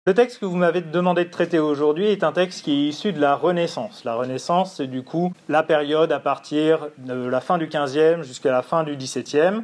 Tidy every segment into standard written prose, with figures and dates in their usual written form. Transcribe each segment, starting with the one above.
Le texte que vous m'avez demandé de traiter aujourd'hui est un texte qui est issu de la Renaissance. La Renaissance, c'est du coup la période à partir de la fin du XVe jusqu'à la fin du XVIIe.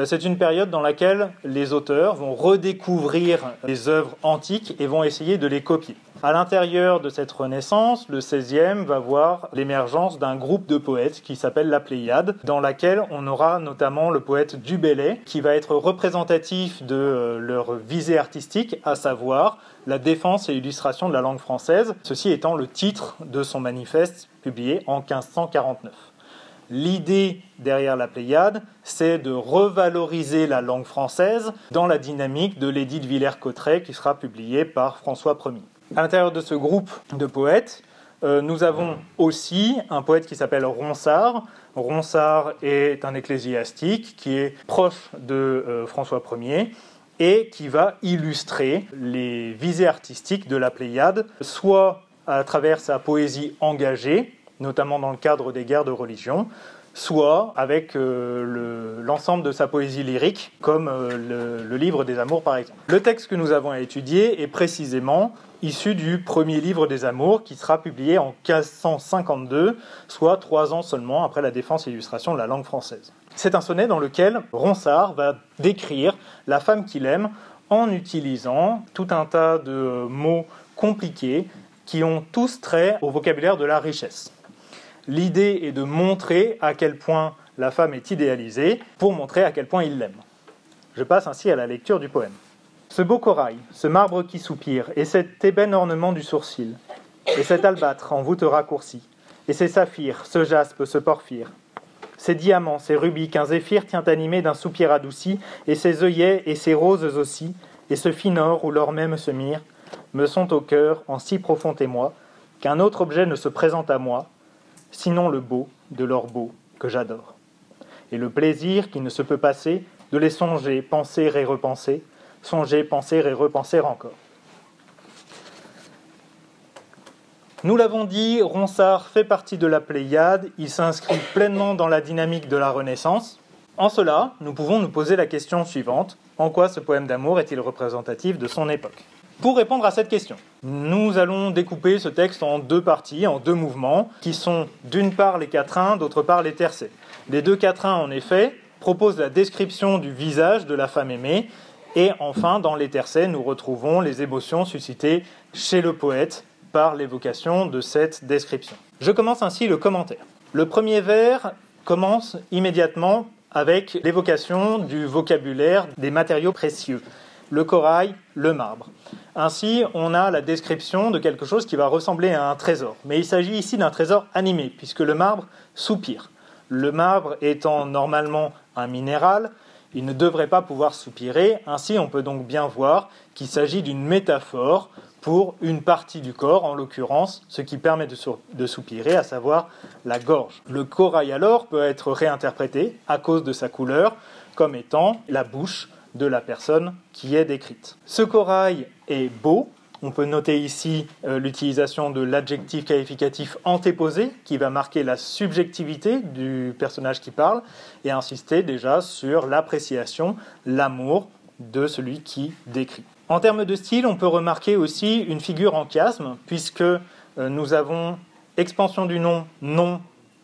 C'est une période dans laquelle les auteurs vont redécouvrir les œuvres antiques et vont essayer de les copier. À l'intérieur de cette Renaissance, le XVIe va voir l'émergence d'un groupe de poètes qui s'appelle la Pléiade, dans laquelle on aura notamment le poète Du Bellay, qui va être représentatif de leur visée artistique, à savoir la défense et l'illustration de la langue française, ceci étant le titre de son manifeste publié en 1549. L'idée derrière la Pléiade, c'est de revaloriser la langue française dans la dynamique de l'édit de Villers-Cotterêts qui sera publié par François Ier. À l'intérieur de ce groupe de poètes, nous avons aussi un poète qui s'appelle Ronsard. Ronsard est un ecclésiastique qui est proche de François Ier et qui va illustrer les visées artistiques de la Pléiade, soit à travers sa poésie engagée, notamment dans le cadre des guerres de religion, soit avec l'ensemble de sa poésie lyrique, comme le livre des Amours par exemple. Le texte que nous avons à étudier est précisément issu du premier livre des Amours, qui sera publié en 1552, soit 3 ans seulement après la défense et l'illustration de la langue française. C'est un sonnet dans lequel Ronsard va décrire la femme qu'il aime en utilisant tout un tas de mots compliqués qui ont tous trait au vocabulaire de la richesse. L'idée est de montrer à quel point la femme est idéalisée pour montrer à quel point il l'aime. Je passe ainsi à la lecture du poème. Ce beau corail, ce marbre qui soupire, et cet ébène ornement du sourcil, et cet albâtre en voûte raccourcie, et ces saphirs, ce jaspe, ce porphyre, ces diamants, ces rubis qu'un zéphyr tient animés d'un soupir adouci, et ces œillets et ces roses aussi, et ce fin or où l'or même se mire, me sont au cœur en si profond émoi, qu'un autre objet ne se présente à moi, sinon le beau de l'or beau que j'adore. Et le plaisir qui ne se peut passer, de les songer, penser et repenser, songer, penser et repenser encore. Nous l'avons dit, Ronsard fait partie de la Pléiade, il s'inscrit pleinement dans la dynamique de la Renaissance. En cela, nous pouvons nous poser la question suivante, en quoi ce poème d'amour est-il représentatif de son époque ? Pour répondre à cette question, nous allons découper ce texte en 2 parties, en 2 mouvements, qui sont d'une part les quatrains, d'autre part les tercets. Les 2 quatrains, en effet, proposent la description du visage de la femme aimée, et enfin, dans les tercets, nous retrouvons les émotions suscitées chez le poète par l'évocation de cette description. Je commence ainsi le commentaire. Le premier vers commence immédiatement avec l'évocation du vocabulaire des matériaux précieux, le corail, le marbre. Ainsi, on a la description de quelque chose qui va ressembler à un trésor. Mais il s'agit ici d'un trésor animé, puisque le marbre soupire. Le marbre étant normalement un minéral, il ne devrait pas pouvoir soupirer. Ainsi, on peut donc bien voir qu'il s'agit d'une métaphore pour une partie du corps, en l'occurrence, ce qui permet de soupirer, à savoir la gorge. Le corail, alors, peut être réinterprété, à cause de sa couleur, comme étant la bouche de la personne qui est décrite. Ce corail est beau. On peut noter ici l'utilisation de l'adjectif qualificatif antéposé qui va marquer la subjectivité du personnage qui parle et insister déjà sur l'appréciation, l'amour de celui qui décrit. En termes de style, on peut remarquer aussi une figure en chiasme puisque nous avons expansion du nom, nom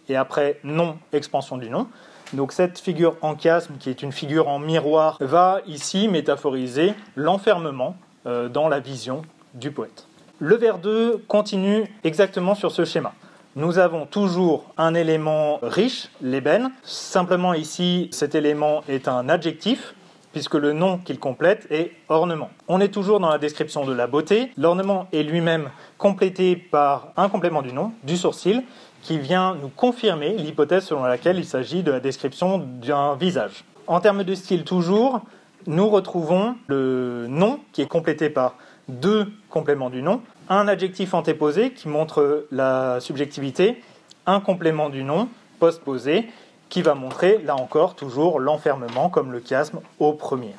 et après nom, expansion du nom. Donc cette figure en chiasme, qui est une figure en miroir, va ici métaphoriser l'enfermement dans la vision du poète. Le vers 2 continue exactement sur ce schéma. Nous avons toujours un élément riche, l'ébène. Simplement ici, cet élément est un adjectif, puisque le nom qu'il complète est ornement. On est toujours dans la description de la beauté. L'ornement est lui-même complété par un complément du nom, du sourcil, qui vient nous confirmer l'hypothèse selon laquelle il s'agit de la description d'un visage. En termes de style toujours, nous retrouvons le nom qui est complété par 2 compléments du nom, un adjectif antéposé qui montre la subjectivité, un complément du nom postposé qui va montrer, là encore, toujours l'enfermement comme le chiasme au premier.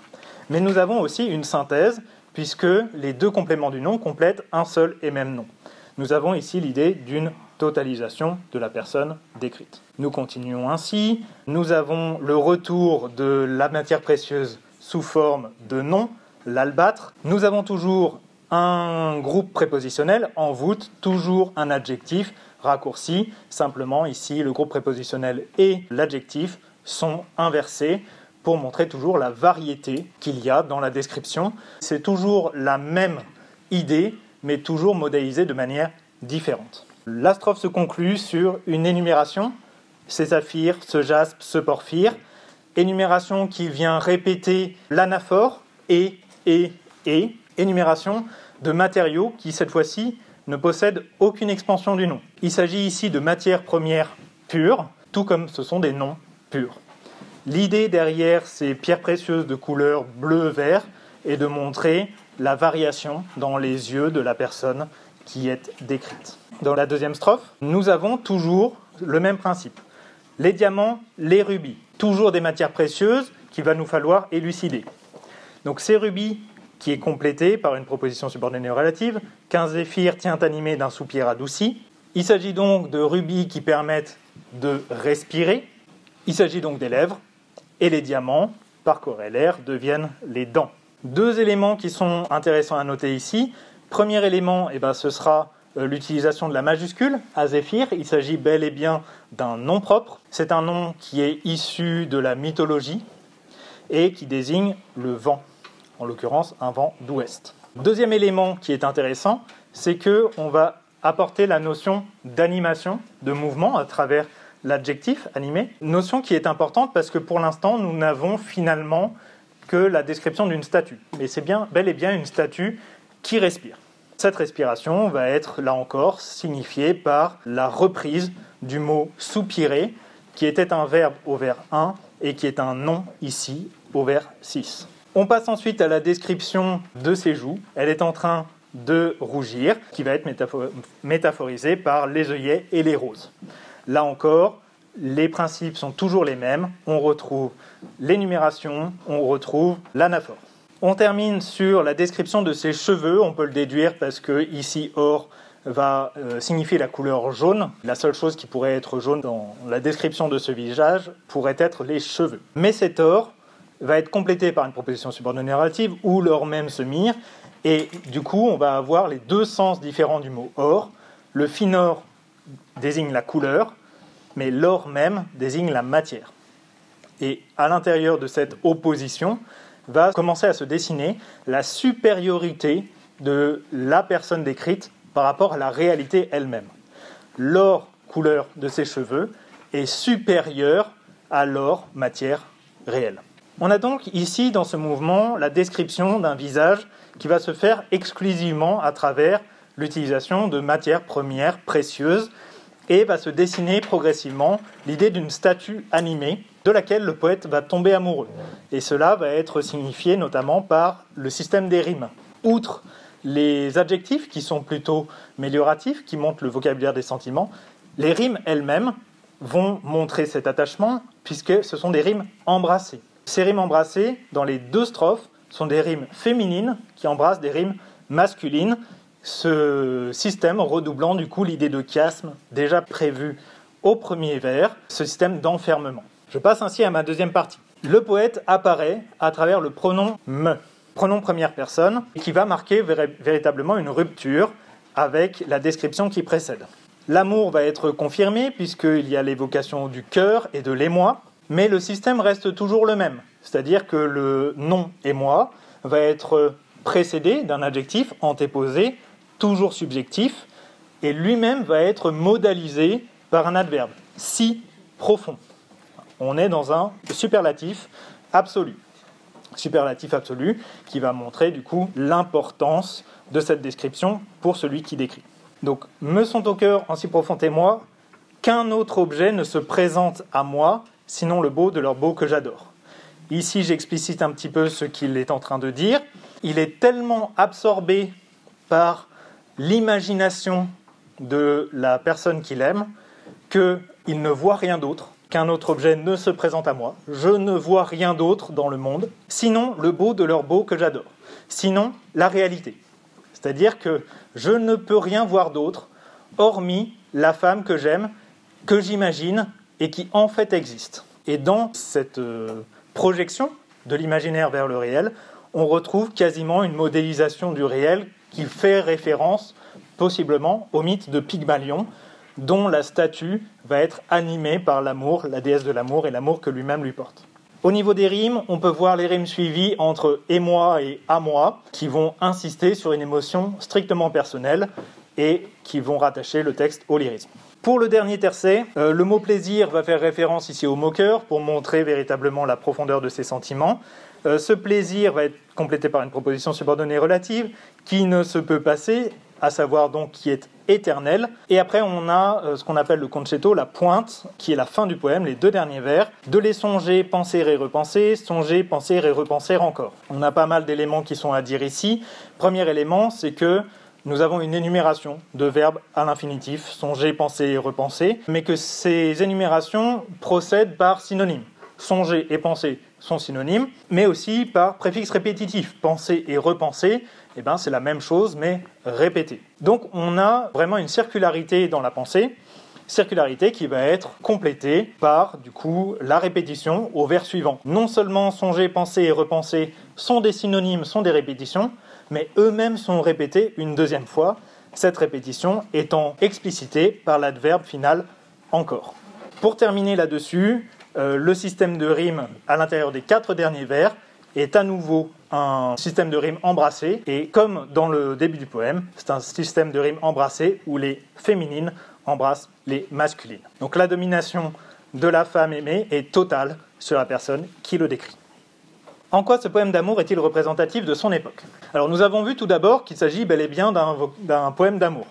Mais nous avons aussi une synthèse puisque les 2 compléments du nom complètent un seul et même nom. Nous avons ici l'idée d'une totalisation de la personne décrite. Nous continuons ainsi. Nous avons le retour de la matière précieuse sous forme de nom, l'albâtre. Nous avons toujours Un groupe prépositionnel envoûte toujours un adjectif raccourci. Simplement, ici, le groupe prépositionnel et l'adjectif sont inversés pour montrer toujours la variété qu'il y a dans la description. C'est toujours la même idée, mais toujours modélisée de manière différente. La strophe se conclut sur une énumération, ce saphir, ce jaspe, ce porphyre. Énumération qui vient répéter l'anaphore et. Énumération de matériaux qui, cette fois-ci, ne possèdent aucune expansion du nom. Il s'agit ici de matières premières pures, tout comme ce sont des noms purs. L'idée derrière ces pierres précieuses de couleur bleu-vert est de montrer la variation dans les yeux de la personne qui est décrite. Dans la deuxième strophe, nous avons toujours le même principe. Les diamants, les rubis, toujours des matières précieuses qu'il va nous falloir élucider. Donc ces rubis qui est complété par une proposition subordonnée relative, qu'un zéphyr tient animé d'un soupir adouci. Il s'agit donc de rubis qui permettent de respirer. Il s'agit donc des lèvres. Et les diamants, par corollaire, deviennent les dents. Deux éléments qui sont intéressants à noter ici. Premier élément, ce sera l'utilisation de la majuscule, azéphir. Il s'agit bel et bien d'un nom propre. C'est un nom qui est issu de la mythologie et qui désigne le vent. En l'occurrence un vent d'ouest. Deuxième élément qui est intéressant, c'est qu'on va apporter la notion d'animation, de mouvement à travers l'adjectif animé. Notion qui est importante parce que pour l'instant, nous n'avons finalement que la description d'une statue. Mais c'est bel et bien une statue qui respire. Cette respiration va être, là encore, signifiée par la reprise du mot soupirer, qui était un verbe au vers 1 et qui est un nom ici au vers 6. On passe ensuite à la description de ses joues. Elle est en train de rougir, qui va être métaphorisée par les œillets et les roses. Là encore, les principes sont toujours les mêmes. On retrouve l'énumération, on retrouve l'anaphore. On termine sur la description de ses cheveux. On peut le déduire parce que ici, or va signifier la couleur jaune. La seule chose qui pourrait être jaune dans la description de ce visage pourrait être les cheveux. Mais cet or va être complété par une proposition subordonnée relative ou l'or même se mire, et du coup on va avoir les deux sens différents du mot or. Le fin or désigne la couleur, mais l'or même désigne la matière. Et à l'intérieur de cette opposition va commencer à se dessiner la supériorité de la personne décrite par rapport à la réalité elle-même. L'or, couleur de ses cheveux, est supérieur à l'or, matière réelle. On a donc ici, dans ce mouvement, la description d'un visage qui va se faire exclusivement à travers l'utilisation de matières premières précieuses et va se dessiner progressivement l'idée d'une statue animée de laquelle le poète va tomber amoureux. Et cela va être signifié notamment par le système des rimes. Outre les adjectifs qui sont plutôt mélioratifs, qui montrent le vocabulaire des sentiments, les rimes elles-mêmes vont montrer cet attachement puisque ce sont des rimes embrassées. Ces rimes embrassées, dans les deux strophes, sont des rimes féminines qui embrassent des rimes masculines, ce système redoublant du coup l'idée de chiasme déjà prévue au premier vers, ce système d'enfermement. Je passe ainsi à ma deuxième partie. Le poète apparaît à travers le pronom « me », pronom première personne, qui va marquer véritablement une rupture avec la description qui précède. L'amour va être confirmé puisqu'il y a l'évocation du cœur et de l'émoi, mais le système reste toujours le même, c'est-à-dire que le nom « émoi » va être précédé d'un adjectif antéposé, toujours subjectif, et lui-même va être modalisé par un adverbe, si profond. On est dans un superlatif absolu. Superlatif absolu qui va montrer du coup l'importance de cette description pour celui qui décrit. Donc, me sont au cœur en si profond émoi qu'un autre objet ne se présente à moi, sinon le beau de leur beau que j'adore. Ici, j'explicite un petit peu ce qu'il est en train de dire. Il est tellement absorbé par l'imagination de la personne qu'il aime qu'il ne voit rien d'autre, qu'un autre objet ne se présente à moi. Je ne vois rien d'autre dans le monde, sinon le beau de leur beau que j'adore. Sinon, la réalité. C'est-à-dire que je ne peux rien voir d'autre, hormis la femme que j'aime, que j'imagine et qui en fait existe. Et dans cette projection de l'imaginaire vers le réel, on retrouve quasiment une modélisation du réel qui fait référence possiblement au mythe de Pygmalion, dont la statue va être animée par l'amour, la déesse de l'amour et l'amour que lui-même lui porte. Au niveau des rimes, on peut voir les rimes suivies entre « émoi » et « à moi » qui vont insister sur une émotion strictement personnelle et qui vont rattacher le texte au lyrisme. Pour le dernier tercet, le mot « plaisir » va faire référence ici au moqueur pour montrer véritablement la profondeur de ses sentiments. Ce plaisir va être complété par une proposition subordonnée relative qui ne se peut passer, à savoir donc qui est éternelle. Et après, on a ce qu'on appelle le concetto, la pointe, qui est la fin du poème, les deux derniers vers. De les songer, penser et repenser, songer, penser et repenser encore. On a pas mal d'éléments qui sont à dire ici. Premier élément, c'est que nous avons une énumération de verbes à l'infinitif, songer, penser et repenser, mais que ces énumérations procèdent par synonyme. Songer et penser sont synonymes, mais aussi par préfixe répétitif. Penser et repenser, c'est la même chose, mais répété. Donc on a vraiment une circularité dans la pensée, circularité qui va être complétée par, du coup, la répétition au vers suivant. Non seulement songer, penser et repenser sont des synonymes, sont des répétitions, mais eux-mêmes sont répétés une deuxième fois, cette répétition étant explicitée par l'adverbe final « encore ». Pour terminer là-dessus, le système de rimes à l'intérieur des 4 derniers vers est à nouveau un système de rimes embrassé, et comme dans le début du poème, c'est un système de rimes embrassé où les féminines embrassent les masculines. Donc la domination de la femme aimée est totale sur la personne qui le décrit. En quoi ce poème d'amour est-il représentatif de son époque ? Alors nous avons vu tout d'abord qu'il s'agit bel et bien d'un poème d'amour,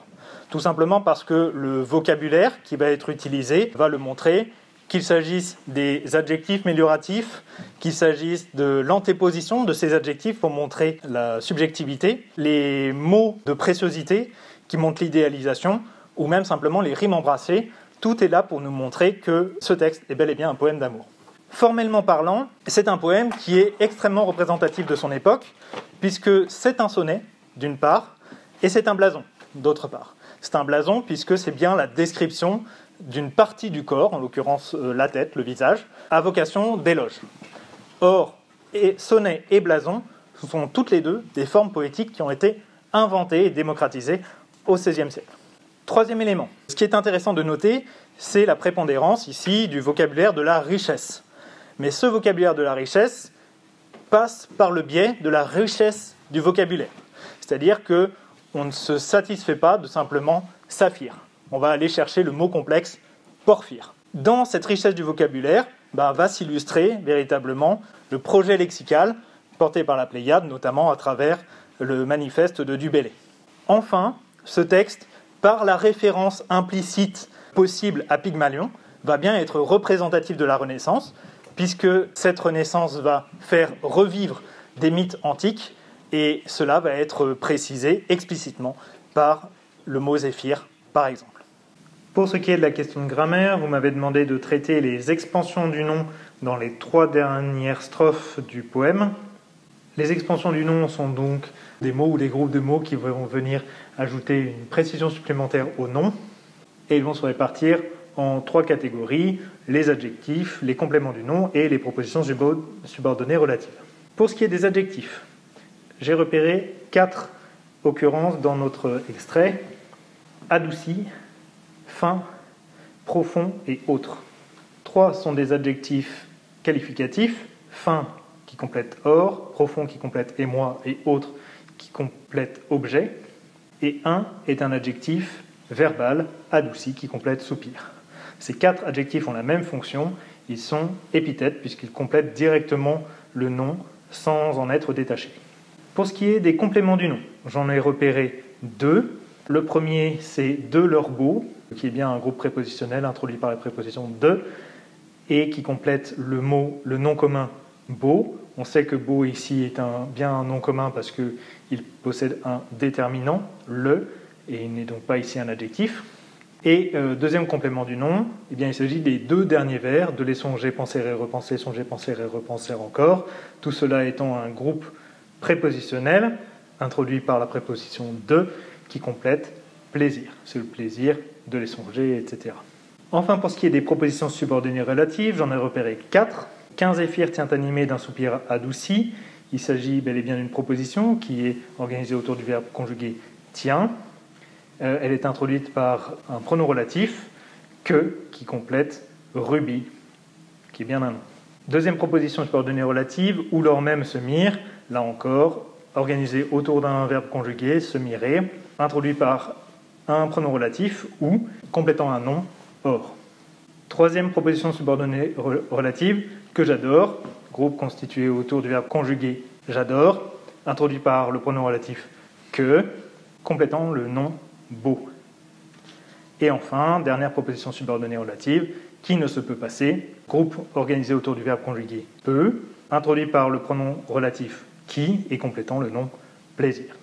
tout simplement parce que le vocabulaire qui va être utilisé va le montrer, qu'il s'agisse des adjectifs mélioratifs, qu'il s'agisse de l'antéposition de ces adjectifs pour montrer la subjectivité, les mots de préciosité qui montrent l'idéalisation, ou même simplement les rimes embrassées, tout est là pour nous montrer que ce texte est bel et bien un poème d'amour. Formellement parlant, c'est un poème qui est extrêmement représentatif de son époque, puisque c'est un sonnet, d'une part, et c'est un blason, d'autre part. C'est un blason puisque c'est bien la description d'une partie du corps, en l'occurrence la tête, le visage, à vocation d'éloge. Or, sonnet et blason, ce sont toutes les deux des formes poétiques qui ont été inventées et démocratisées au XVIe siècle. Troisième élément, ce qui est intéressant de noter, c'est la prépondérance ici du vocabulaire de la richesse. Mais ce vocabulaire de la richesse passe par le biais de la richesse du vocabulaire. C'est-à-dire qu'on ne se satisfait pas de simplement saphir. On va aller chercher le mot complexe porphyre. Dans cette richesse du vocabulaire, va s'illustrer véritablement le projet lexical porté par la Pléiade, notamment à travers le manifeste de Du Bellay. Enfin, ce texte, par la référence implicite possible à Pygmalion, va bien être représentatif de la Renaissance, puisque cette Renaissance va faire revivre des mythes antiques, et cela va être précisé explicitement par le mot zéphyr, par exemple. Pour ce qui est de la question de grammaire, vous m'avez demandé de traiter les expansions du nom dans les 3 dernières strophes du poème. Les expansions du nom sont donc des mots ou des groupes de mots qui vont venir ajouter une précision supplémentaire au nom, et ils vont se répartir en 3 catégories, les adjectifs, les compléments du nom et les propositions subordonnées relatives. Pour ce qui est des adjectifs, j'ai repéré 4 occurrences dans notre extrait: adouci, fin, profond et autre. 3 sont des adjectifs qualificatifs: fin qui complète or, profond qui complète émoi et autre qui complète objet. Et 1 est un adjectif verbal, adouci, qui complète soupir. Ces 4 adjectifs ont la même fonction, ils sont épithètes puisqu'ils complètent directement le nom sans en être détachés. Pour ce qui est des compléments du nom, j'en ai repéré 2. Le premier, c'est de leur beau, qui est bien un groupe prépositionnel introduit par la préposition de, et qui complète le nom commun beau. On sait que beau ici est bien un nom commun parce qu'il possède un déterminant, le, et il n'est donc pas ici un adjectif. Et deuxième complément du nom, il s'agit des 2 derniers vers, de les songer, penser et repenser, songer, penser et repenser encore. Tout cela étant un groupe prépositionnel introduit par la préposition de, qui complète plaisir. C'est le plaisir de les songer, etc. Enfin, pour ce qui est des propositions subordonnées relatives, j'en ai repéré 4. Qu'un zéphyr tient animé d'un soupir adouci, Il s'agit bel et bien d'une proposition qui est organisée autour du verbe conjugué tient. Elle est introduite par un pronom relatif que qui complète Ruby, qui est bien un nom. Deuxième proposition subordonnée relative, ou lors même se mire, là encore, organisée autour d'un verbe conjugué, se mirer, introduit par un pronom relatif ou complétant un nom, or. Troisième proposition subordonnée relative, que j'adore, groupe constitué autour du verbe conjugué j'adore, introduit par le pronom relatif que, complétant le nom beau. Et enfin, dernière proposition subordonnée relative, qui ne se peut passer, groupe organisé autour du verbe conjugué peut, introduit par le pronom relatif qui et complétant le nom plaisir.